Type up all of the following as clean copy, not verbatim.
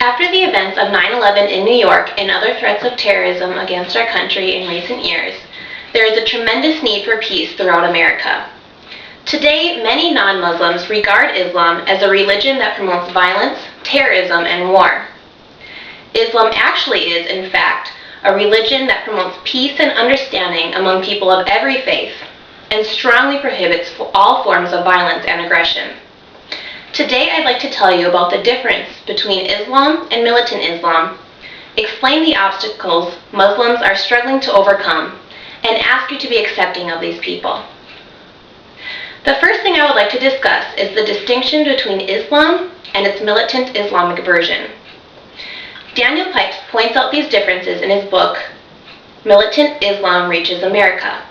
After the events of 9/11 in New York and other threats of terrorism against our country in recent years, there is a tremendous need for peace throughout America. Today, many non-Muslims regard Islam as a religion that promotes violence, terrorism, and war. Islam actually is, in fact, a religion that promotes peace and understanding among people of every faith and strongly prohibits all forms of violence and aggression. Today, I'd like to tell you about the difference between Islam and militant Islam, explain the obstacles Muslims are struggling to overcome, and ask you to be accepting of these people. The first thing I would like to discuss is the distinction between Islam and its militant Islamic version. Daniel Pipes points out these differences in his book, Militant Islam Reaches America.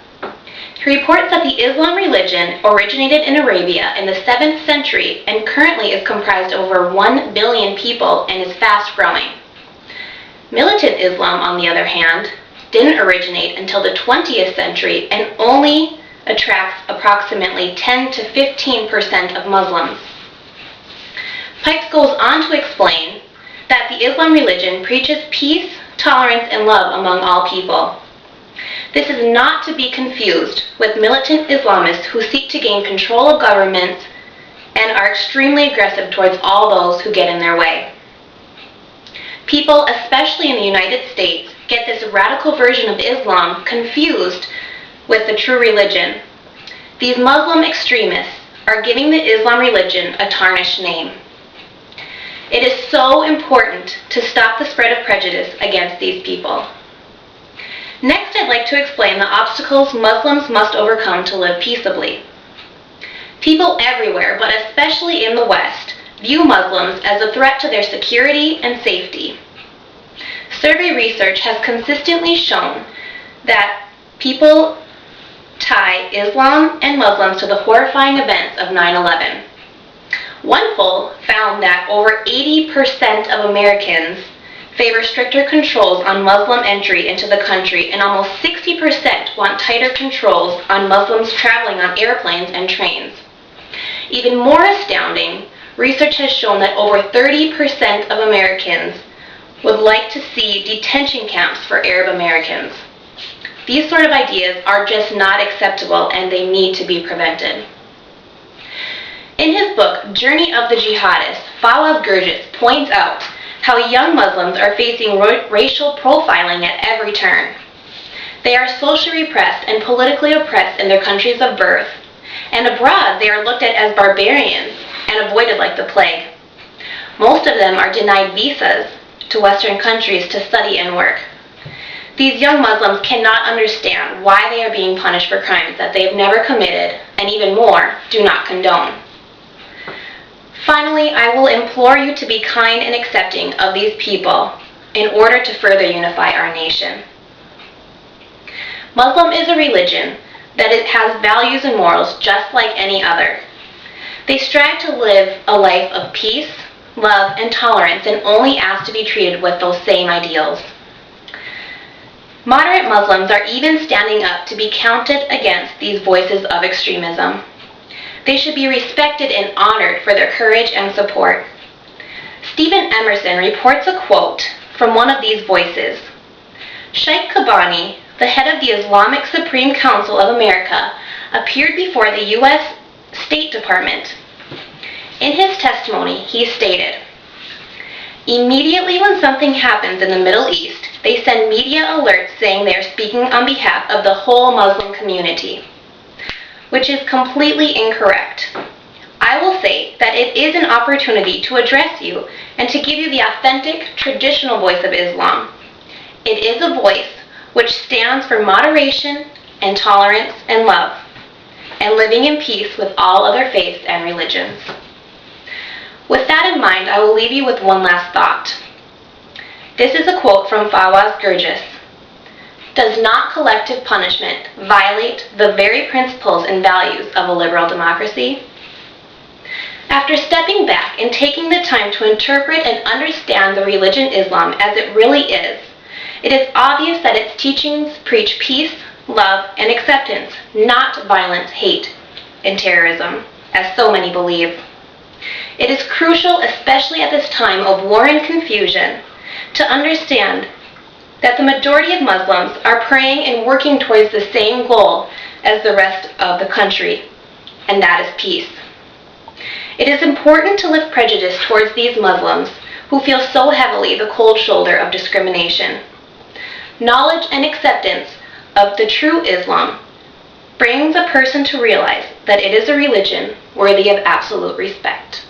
He reports that the Islam religion originated in Arabia in the 7th century and currently is comprised of over 1 billion people and is fast growing. Militant Islam, on the other hand, didn't originate until the 20th century and only attracts approximately 10 to 15% of Muslims. Pipes goes on to explain that the Islam religion preaches peace, tolerance, and love among all people. This is not to be confused with militant Islamists who seek to gain control of governments and are extremely aggressive towards all those who get in their way. People, especially in the United States, get this radical version of Islam confused with the true religion. These Muslim extremists are giving the Islam religion a tarnished name. It is so important to stop the spread of prejudice against these people. Next, I'd like to explain the obstacles Muslims must overcome to live peaceably. People everywhere, but especially in the West, view Muslims as a threat to their security and safety. Survey research has consistently shown that people tie Islam and Muslims to the horrifying events of 9/11. One poll found that over 80% of Americans favor stricter controls on Muslim entry into the country, and almost 60% want tighter controls on Muslims traveling on airplanes and trains. Even more astounding, research has shown that over 30% of Americans would like to see detention camps for Arab Americans. These sort of ideas are just not acceptable and they need to be prevented. In his book, Journey of the Jihadist, Fawaz Gurgis points out how young Muslims are facing racial profiling at every turn. They are socially repressed and politically oppressed in their countries of birth, and abroad they are looked at as barbarians and avoided like the plague. Most of them are denied visas to Western countries to study and work. These young Muslims cannot understand why they are being punished for crimes that they have never committed, and even more, do not condone. Finally, I will implore you to be kind and accepting of these people in order to further unify our nation. Muslim is a religion that it has values and morals just like any other. They strive to live a life of peace, love, and tolerance and only ask to be treated with those same ideals. Moderate Muslims are even standing up to be counted against these voices of extremism. They should be respected and honored for their courage and support. Stephen Emerson reports a quote from one of these voices. Sheikh Kabani, the head of the Islamic Supreme Council of America, appeared before the U.S. State Department. In his testimony, he stated, "Immediately when something happens in the Middle East, they send media alerts saying they are speaking on behalf of the whole Muslim community, which is completely incorrect. I will say that it is an opportunity to address you and to give you the authentic, traditional voice of Islam. It is a voice which stands for moderation and tolerance and love, and living in peace with all other faiths and religions." With that in mind, I will leave you with one last thought. This is a quote from Fawaz Gurgis. Does not collective punishment violate the very principles and values of a liberal democracy? After stepping back and taking the time to interpret and understand the religion Islam as it really is, it is obvious that its teachings preach peace, love, and acceptance, not violence, hate, and terrorism, as so many believe. It is crucial, especially at this time of war and confusion, to understand that the majority of Muslims are praying and working towards the same goal as the rest of the country, and that is peace. It is important to lift prejudice towards these Muslims who feel so heavily the cold shoulder of discrimination. Knowledge and acceptance of the true Islam brings a person to realize that it is a religion worthy of absolute respect.